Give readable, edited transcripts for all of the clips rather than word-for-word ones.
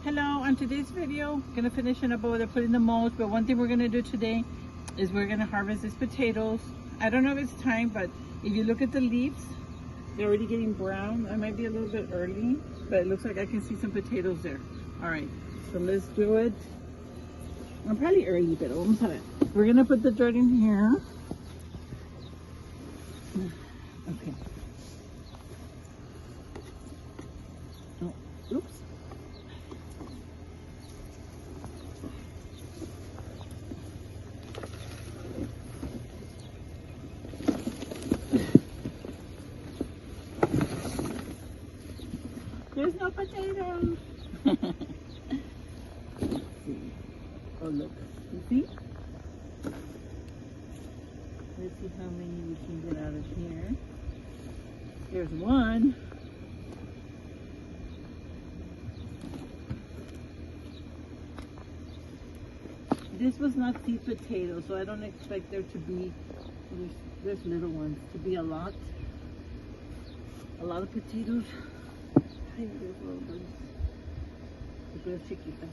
Hello, on today's video, I'm gonna finish it up over there, put in the mulch, but one thing we're gonna do today is we're gonna harvest these potatoes. I don't know if it's time, but if you look at the leaves, they're already getting brown. I might be a little bit early, but it looks like I can see some potatoes there. All right, so let's do it. I'm probably early, but vamos a ver. We're gonna put the dirt in here. Okay. Oh, oops. There's no potatoes. Let's see. Oh, look. You see? Let's see how many we can get out of here. There's one. This was not seed potato, so I don't expect there to be, there's little ones, to be a lot of potatoes. Ay, there's little ones. Pero chiquitas.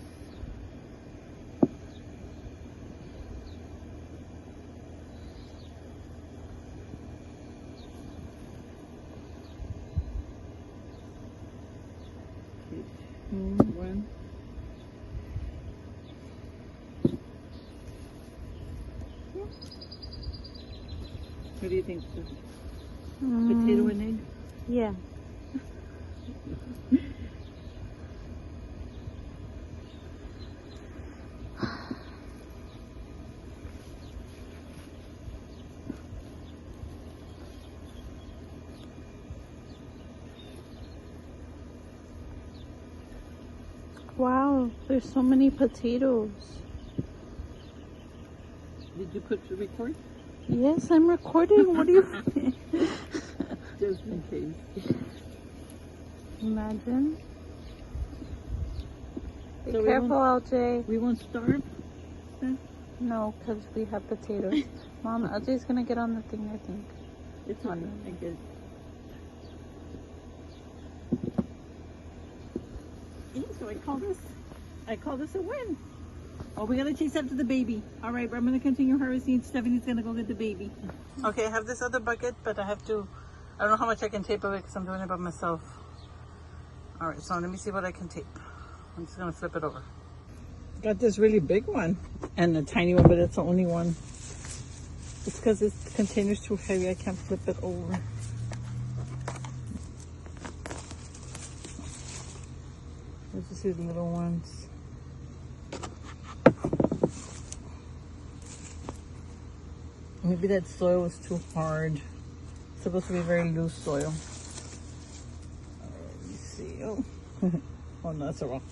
One. What do you think? Potato and egg? Yeah. Wow, there's so many potatoes. Did you put to record? Yes, I'm recording. What do you Just in case. imagine? Be So careful, LJ. We won't starve? Then? No, because we have potatoes. Mom, LJ's gonna get on the thing, I think. It's on, I guess. So I call this a win. Oh, we gotta chase after the baby. All right, but I'm gonna continue harvesting. Stephanie's gonna go get the baby. Okay, I have this other bucket, but I don't know how much I can tape of it because I'm doing it by myself. All right, so let me see what I can tape. I'm just gonna flip it over. Got this really big one and a tiny one, but it's the only one. It's because this container's too heavy. I can't flip it over. Let's just see the little ones. Maybe that soil was too hard. It's supposed to be very loose soil. Let me see. Oh, oh no, that's a rock.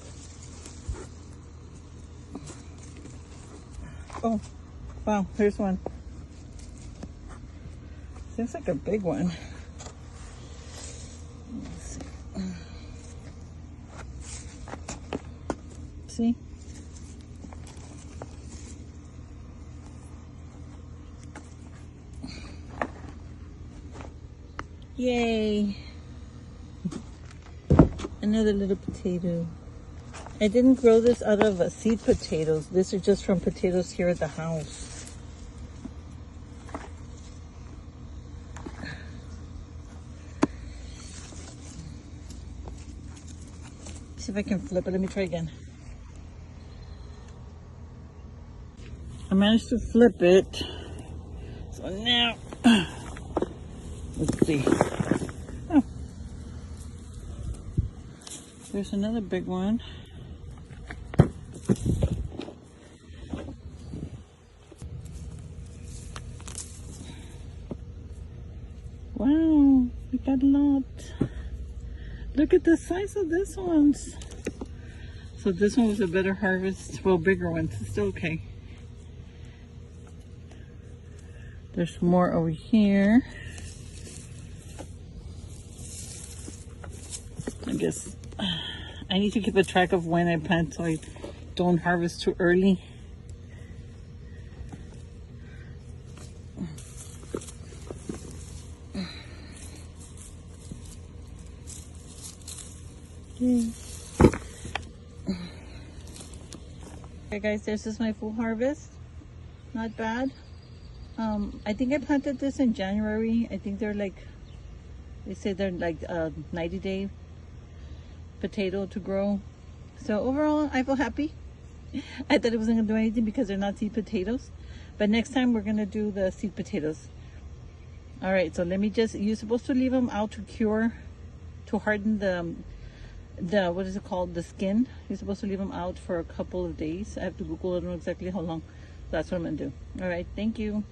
Oh, wow, here's one. Seems like a big one. Let's see. See? Yay! Another little potato. I didn't grow this out of seed potatoes. These are just from potatoes here at the house. See if I can flip it. Let me try again. I managed to flip it. So now, let's see. Oh, there's another big one. Wow, we got a lot. Look at the size of this ones. So this one was a better harvest. Well, bigger ones. It's still okay. There's more over here. I guess I need to keep a track of when I plant so I don't harvest too early. Okay. Okay guys, this is my full harvest. Not bad. I think I planted this in January. I think they're like, they say they're like a 90-day potato to grow. So overall, I feel happy. I thought it wasn't gonna do anything because they're not seed potatoes. But next time we're gonna do the seed potatoes. All right, so let me just, you're supposed to leave them out to cure, to harden the what is it called, the skin. You're supposed to leave them out for a couple of days. I have to Google, I don't know exactly how long. That's what I'm gonna do. All right, thank you.